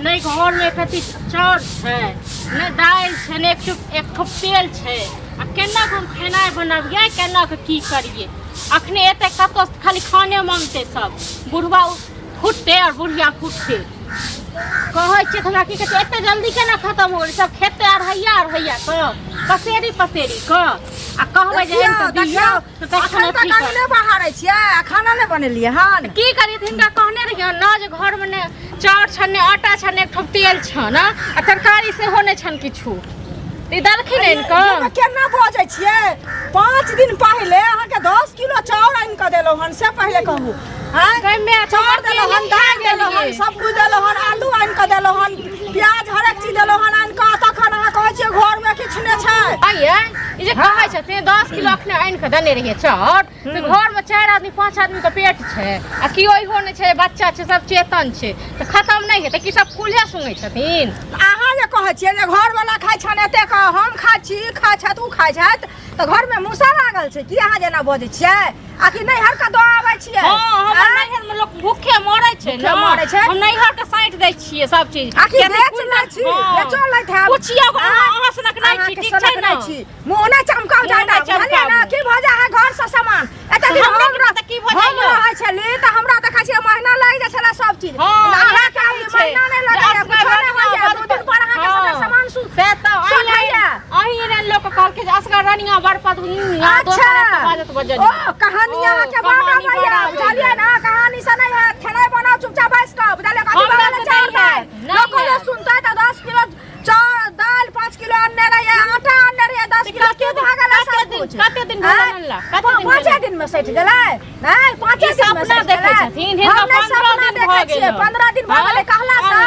नहीं घर में कथी चाउर छै नहीं दाल छै नहीं एक ठो तेल छै आ केना हम खेनाइ बनाबिए केना के की करिए अखने एते कतो खाली खाने मांगते सब बुढ़वा फुटते और बुढ़िया फुटते कहै छै हमरा की कहते एते जल्दी केना खत्म हो सब खेते अढ़ैया तो पसेरी क आ कहबै जे एन त दियौ त खाना बाहर छियै खाना नहि बनेलियै हन की करिए हिनका कहने रहिए न जे घर में ने चाउर छन आटा छन एक ठो तेल छन आ तरकारी से होने छन किछु ई दलखिन इनका केना बजै छियै 5 दिन पहले अहाँ के 10 किलो चाउर आनि के देलौ हन से पहले कहू हां कइमे चाउर देलौ हन दाल देलौ हन सब कुछ देलौ हन आलू आनि के देलौ हन प्याज हर एक चीज देलौ हन आनि के तखन अहाँ कहै छियै घर में किछ नै छै आइए ई जे कहै छथिन 10 किलो अखने आनि के देने रहिए चाउर से घर में 4 आदमी 5 आदमी के पेट छै आ कियो इहो नै छै बच्चा छै सब चेतन छै त खत्म नै हेतै कि सब फूले सुंगै छथिन अहाँ जे कहै छियै जे घर वाला खाइ छन एते का हम खाइ छी खाइ छ तू खाइ छ त घर में मूसा लागल छै कि अहाँ जेना बजै छियै आखि नैहर का दो आबै छियै हां हमर नैहर में लोग भूखे मरै छै न मरै छै हम नैहर के साइड दै छियै सब चीज आखि बेच लै छी बेचो लै था पुछियो अहाँ सनक नै छी ठीक छै न मुंह नै चमकाउ जाना बुझलियै न की भजा है घर से सामान एते दिन हमरा त की भजा रहै छली त हमरा देखै छियै महीना लागि जाइ छला सब चीज अहाँ के महीना नै लगैया कुछ नै होइया दू दिन पर अहाँ के सामान सु से त अहीं रे लोग कहल के असगर रनिया बरपत दोसर बाजत बजल ओ कहानियां के बाबा भैया बुझलियै ना कहानी से नहीं है खाना बनाओ चुपचाप बैठ के बुझलियै कथि वाला चाउर है लोग को सुनता है 10 किलो चाउर दाल 5 किलो अन्ने रहे आटा अन्ने रहे 10 किलो के भागल सब कुछ कते दिन बनला कते दिन 5 दिन में सैठ गेलै नहीं 5 दिन में सैठ देखै छथिन हिनका 15 दिन भ गेल 15 दिन भ गेलै कहला से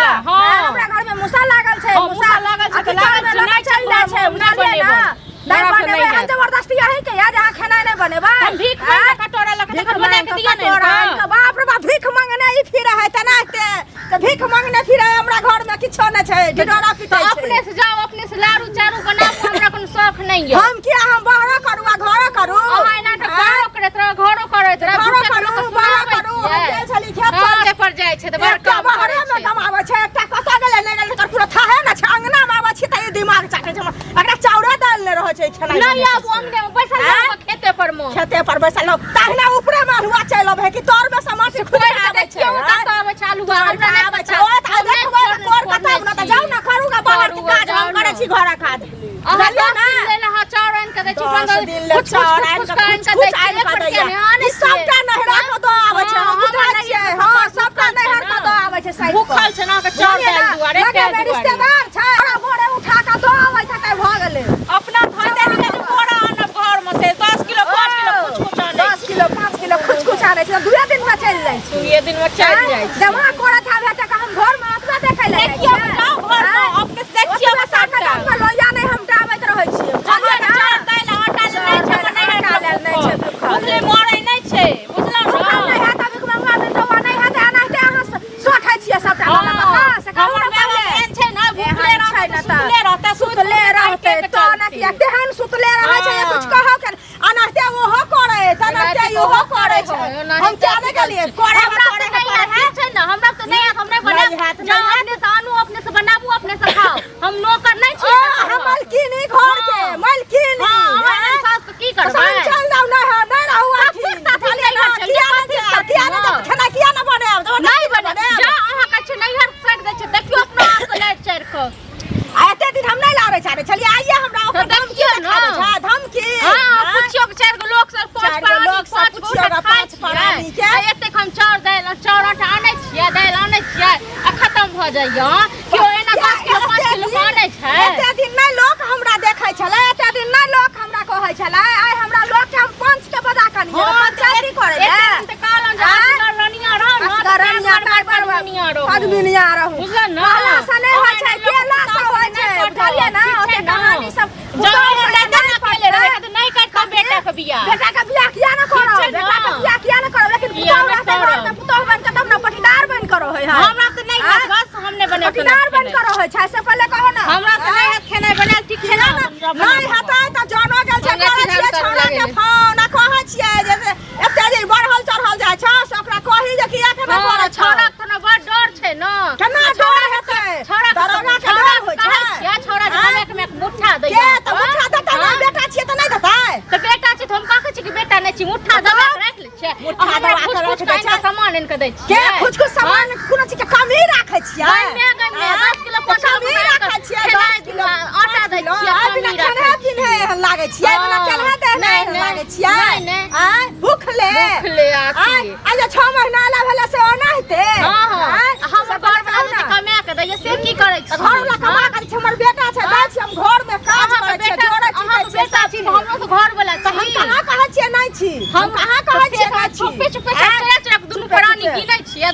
हमरा घर में मूसा लागल छै मूसा लागल छै त लागल छै नहीं चल जाय छै बुझलियै ना नहीं बनेबै हम जबरदस्ती यही के या जहां खाना नहीं बनेबै हम भीख मांगे कटोरा लक तखन बना के दिया ने बाप रे बाप भीख मांगने ई फिर है तनाते त भीख मांगने फिर है हमरा घर में किछो न छै ढिढोरा पिटै छै अपने से जाओ अपने से लारू चारू बनाओ हमरा कोनो शौक नहीं है हम किया हम बाहर करू आ घर करू अहाँ एना त घरो करैत रह घरो करैत रह घर करू बाहर करू हम गेल छली खेत पर जाय छै त बड़का बाहर में कमाबै छै एकटा कत गेलै नै गेलै कर पूरा थाहे न छै अंगना में आबै छै त ई दिमाग चाटे छै एकटा चाउरे दाल नै रहै छै खेनाइ नहीं आब अंगने में बैसल रह खेते पर बैसल रह ताहना ऊपरे में हुआ चलब है कि तोर में समाज से खुद आबै छै क्यों कत आबै छै आलू बाहर आबै छै ओ त देखबै त कोर कत न त जाउ न करूगा बाहर के काज हम करै छी घर काज बुझलियै ना लेला हा चाउर आन के दै छी 15 दिन ले चाउर आन के दै छी ई सबटा नहरा के दो आबै छै हम बुझै छियै हां सबटा नहर के दो आबै छै साइड भूखल छै ना के चाउर दाल दुआरे के रिश्तेदार छै मोरे उठा के दो आबै छै त भ गेलै अपना धोते के बोरा आनब घर में से 10 किलो 5 किलो कुछ आनै 10 किलो 5 किलो कुछ आनै छै 2 दिन में चल जाइ छै 2 दिन में चल जाइ छै जमा कोरा था बेटा का हम घर में अपना देखै ले देखियो जाओ घर में अपने से देखियो साटा का लोया नहीं हम डाबैत रहै छियै बुझलियै ना दाल आटा ले छै नहीं छै बुझले मरै नहीं छै बुझलौ ना नहीं है त बिक मंगवा में दवा नहीं है त अनाते अहाँ सोखै छियै सबटा का से हमर एहन छै ना भूखले रहते सुतले रहते तो ना कि तेहन सुतले रहै छै कुछ कहौ के अनाते ओहो करे तनाते ओहो करे छै हम क्या नहीं गेलिए करे हमरा त नहीं है ना हमरा त नहीं हम नहीं बना जाओ अपने से आनू अपने से बनाबू अपने से खाओ हम नौकर नहीं छी हम मालकिनी घर के मालकिनी हां सास की करबै चल जाओ ना नहीं रहू आठी किया ना खाना किया ना बने नहीं बने जा अहाँ का छै नैहर साइड दै छै देखियो अपना हाथ से लाइट चढ़ के एते दिन हम नहीं लारे छाड़े चलिए आइए हमरा ओकर धमकी देखाबे छै धमकी हां पुछियो के 4 गो लोग से 5 के एते हम चाउर दाल चाउर आटा आनै छियै दाल आनै छियै आ खत्म भ जाइया कियो एना 5 किलो 5 किलो आनै छै एते दिन नहीं लोग हमरा देखै छले एते दिन नहीं लोग हमरा कहै छले आइ हमरा लोग के हम पंच के बजा कनी पंचायती करे एते त कालन जा रनिया रह ना रनिया आदमिनिया रहू बुझल ना कहला से नहीं होइ छै केला से होइ छै बुझलियै ना ओते कहानी सब जब लड़का पहले रहे त नहीं कर बेटा के बियाह किया ना करो बेटा के बियाह किया ना करो लेकिन पुतौह बन के तब ना पटीदार बन करो है हमरा त नहीं है बस हमने बने पटीदार बन करो है छै से पहले कहो ना हमरा त नहीं है खेनाइ बनाल ठीक छै ना नहीं हता त जानो गेल छै कहै छियै छोरा के फोन आ कहै छियै जे एते जे बढ़ल चढ़ल जाय छै से ओकरा कहि जे किया के ना करे छोरा त ना बड़ डर छै ना केना डर हेतै दै के छियै कुछ सामान कोनो चीज के कमी राखै छियै गन्ने 10 किलो पचास कमी राखै छियै 10 किलो आटा दै छियै आई बिना केना पिन्हे एहन लागै छियै बिना केना देहने एहन लागै छियै आय भूखले आखी आय जे 6 महीना ला भेले से ओना हेते हम घर वाला कमा के दैए से की करै छी घर वाला कमा करै छै हमर बेटा छै दै छी हम घर में काज करै छै जोड़ै छी बेटा छी हमरो तो घर वाला हम कहां कहै छियै नै छी हम कहां कहै छियै नै छी छुपे छुपे चरक दुनु प्राणी गिनै छियै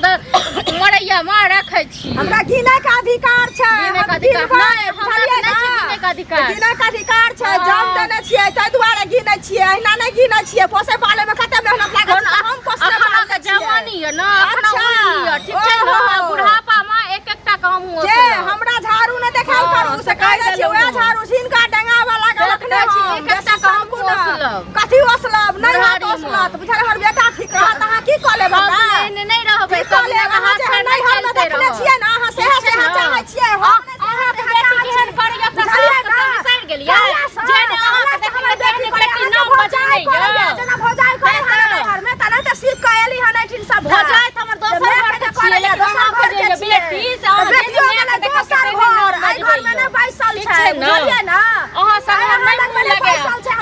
मरैया मार रखै छी हमरा गिनै के अधिकार छै गिनै के अधिकार नै हमरा नै गिनै के अधिकार गिनै के अधिकार छै जम देने छियै तै दुआरे गिनै छियै एना नै गिनै छियै पोसे पाले में कते मेहनत लागै छै हम पोसे पाले के जवानी है ना अखना उमर ठीक छै ना बुढ़ापा में एक-एकटा काम हो के हमरा झाड़ू नै देखाल करू से कहै छियै ओए झाड़ू जिनका डंगा वाला के रखने छी एक-एकटा काम ओसलब कथि ओसलब नै ओसलब बुझल हमर बेटा ठीक रहत अहाँ की क लेबै नै रहबै सब अहाँ जे नै हम देखने छियै ना अहाँ सेहे चाहै छियै अहाँ के बेटी केहन करिया त बिसरि गेलियै जे ने अहाँ के देखने बेटी नाम बजाइ जेना भौजाई करे घर में तना त सीख के एली हन ऐठिन सब भौजाइ त हमर दोसर घर के छियै लेकिन अहाँ के जे बेटी से अहाँ बेटियो के दोसर घर आई घर में नै बैसल छै बुझलियै ना अहाँ सब नै मुंह लगे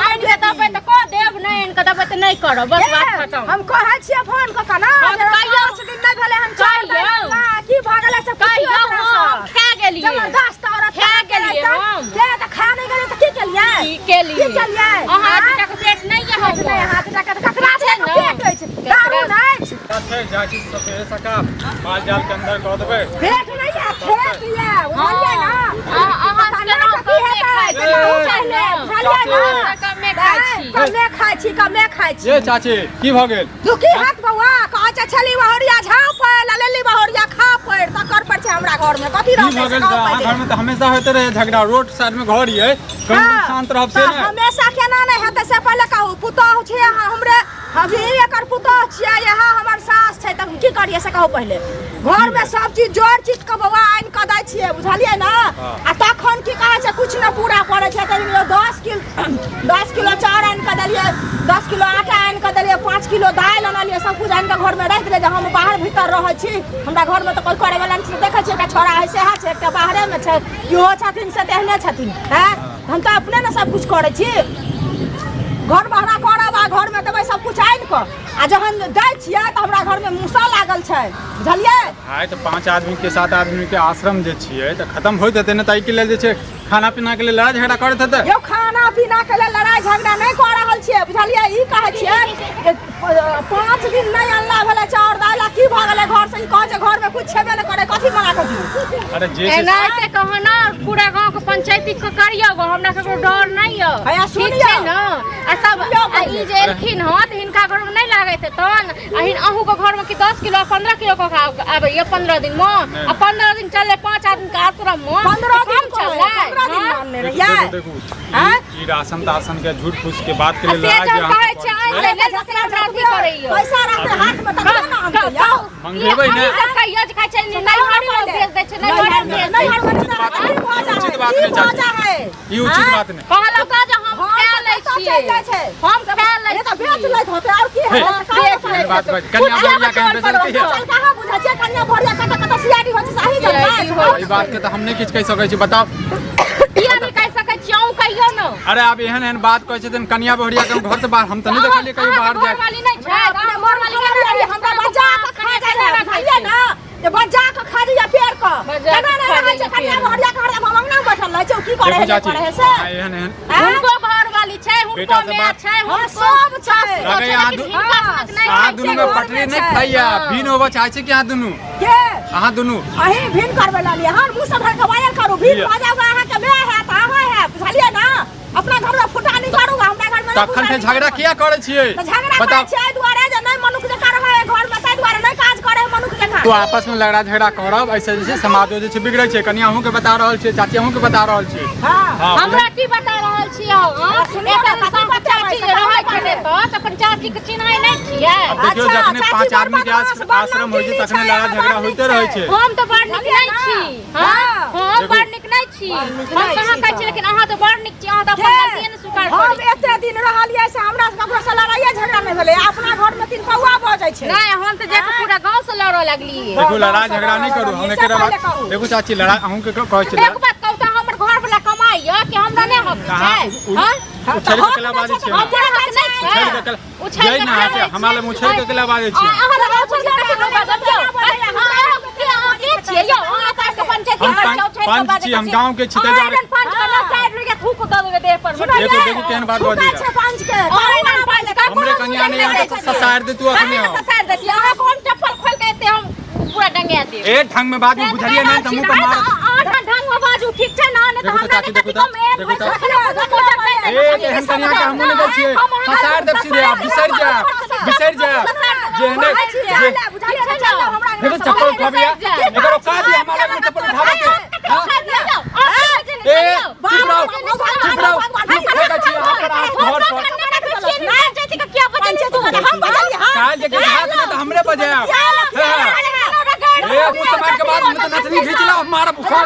आइन के दबै त को देब नै आइन के दबै त नै करब बस बात खत्म हम कहै छियै फोन क कना कहियो दिन नै भेले हम चाहिए की भ गेलै से कहियो हम खा गेलियै जबरदस्त औरत खा गेलियै हम जे त खा नै गेलै त की केलियै अहाँ तक पेट नै है हम हाथ टका त ककरा छै पेट अछि दारू नै छै जाची सफेद सका माल जाल के अंदर कर देबे पेट नै है खेत ये बुझलियै ना अहाँ के नाम कमे खाइ छी कमे खाइ छी ये चाची की भ गेल दुखी हाथ बौआ कहै छै छली बहरिया झाप ललेली बहरिया खा पड़ तकर पर छै हमरा घर में कथि की भ गेल घर में त हमेशा होते रहे झगड़ा रोड साइड में घर ये कहीं शांत रहब से ना हमेशा केना नै हेतै से पहिले कहू पुतोह छै हमरे अभी एकर पुतोह छियै यहाँ हमर सास छै त की करिए से कहू पहिले घर में सब चीज जोड़ चीज के बौआ आइन क दै छियै बुझलियै ना आ तखन की कहै छै कुछ न पूरा पड़ै छै त 10 किलो चाउर आइन क देलियै 10 किलो आटा आइन क देलियै 5 किलो दाल आनलियै सब कुछ आइन क घर में राख देलियै जे हम बाहर भीतर रहै छी हमरा घर में त कोई करे वाला नै देखै छियै एकटा छोरा है सेहा छै एकटा बाहरे में छै इहो छथिन से तेहने छथिन हैं हम त अपने न सब कुछ करै छी घर भाड़ा करब आ घर में देबै सब कुछ आइन क आ जहन दै छियै त हमरा घर में मूसा लागल छै बुझलियै आइ त 5 आदमी के 7 आदमी के आश्रम जे छियै त खत्म होइत हेतै न तै के लेल जे छै खाना पीना के लेल लड़ाई झगड़ा करैत हेतै यो खाना पीना के लेल लड़ाई झगड़ा नै क रहल छियै बुझलियै ई कहै छियै जे 5 दिन नै अल्लाह भेलै चाउर दाल की भ गेलै घर से ई कहै छै घर में कुछ छेबे नै करे कथि मंगा के दियौ अरे जे एनाइते कहना पूरा गांव के पंचायती के करियो गो हमरा ककरो डर नै य भैया ठीक छै न आ सब ई जे एलखिन ह त हिनका घर में नै लागैत तन अहू के घर में कि 10 किलो 15 किलो के आबै ये 15 दिन में आ 15 दिन चले 5 आदमी के आश्रम में 15 दिन चले देखू ई राशन ताशन के झूठ फूस के बात के लेल लड़ाई जे कहै छै आइ ले जकरा अथी करैयो पैसा रख हाथ में त ना मंगेबै ने सब कहियो जे खाइ छै नै हर में भेज दै छै नै हर में भेज दै उचित बात नहीं चाची ई उचित बात नहीं कहलौ का जे हम खा लै छियै हम खा लै त बेच लै होते और की है बेच लै बात कन्या भरिया कहीं बेचलती है चल कहां बुझा छै कन्या भरिया कत सियारी होय छै सही जनता ई बात के त हम नहीं किछ कह सकै छी बताओ किया नहीं कह सकै छी अहू कहियो न अरे अब एहन एहन बात कहै छथिन कन्या भरिया के घर से बाहर हम त नहीं देखलिए कहीं बाहर जाए वाली नहीं छै घर वाली हमरा बच्चा के खा जाए भैया ना जे बच्चा के खा दिया पेड़ क केना नहीं रहै छै कन्या भरिया के घर में मंगना बैठल रहै छै की करे है से एहन एहन हुनको घर वाली छै हुनको माय छै हम सब छै लगे यहाँ दुनू में पटरी नहीं खाइया भिन होबो चाहे छै कि यहाँ दुनू के अहाँ दुनू अही भिन करबे लालिए हम मुंह से भर के वायर करू भिन भ जाओगे अहाँ के मैं है त अहाँ है बुझलिए ना अपना घर में फुटानी करूगा हमरा घर में तखन फेर झगड़ा किया करे छियै बताओ छै दुआरे जे नहीं मनुख जे कर है घर में तै दुआरे नहीं काज करे मनुख जका तो आपस में लड़ाई झगड़ा करब ऐसे जे समाजो जे छै बिगड़ै छै कन्या अहूँ के बता रहल छियै चाची अहूँ के बता रहल छियै हां हमरा की बता रहल छियै एकर चाची रहै छै त अपन चाची के चिन्है नै छियै देखियो जखने 5 आदमी के आश्रम होय छै तखने लड़ाई झगड़ा होइते रहै छै हम त बड़ नीक नै छी हम बड़ नीक नै छी हम कहां कहै छी लेकिन अहाँ त बड़ नीक छी अहाँ त अपन गलती नै स्वीकार करै हम एते दिन रहलियै से हमरा ककरो से लड़ाई झगड़ा नै भेलै अपना घर में तीन पौआ भ जाय छै नै हम त जाके पूरा गांव से करे लगली देखो लड़ाई झगड़ा नहीं करू हम एकरा बात देखो चाची लड़ाई अहूँ के कहै छी एक बात कहू त हमर घर वाला कमाई है कि हमरा नहीं हक छै हां उछल के कला बाजे छी हमरा हक नहीं छै उछल के कला जय ना है हमारे उछल के कला बाजे छी अहाँ उछल के कला बाजे छियै यौ अहाँ त के पंचायत के पंच छी हम गांव के छी ते जा पंच का ना साइड लेके थूक द देबे देह पर देखो देखो केहन बात बाजी पंच के पंच का हमरे कन्या नहीं आते तो ससार दे तू अपने ससार दे अहाँ कौन चप्पल खोल के एते हम पूरा डंगिया दे ए ढंग में बात बुझलिए नहीं त मुंह पर मार ढंग में बाजू ठीक छै ना नहीं तो हमरा के कथि कम एन ए केहन कन्या के हम नहीं दै छियै ससार दे सीधे आप बिसर जा जेहने देखो चप्पल उठा बिया एकर औकात है हमारे में चप्पल उठावे के ए चुप रहो फेंका छी यहां पर आप घर पर ना जेती का क्या बचन छै तू हम बजली हां काल के हाथ में तो हमरे बजाया ए कुछ समय के बाद में तो नथनी खींच ला मार बुखार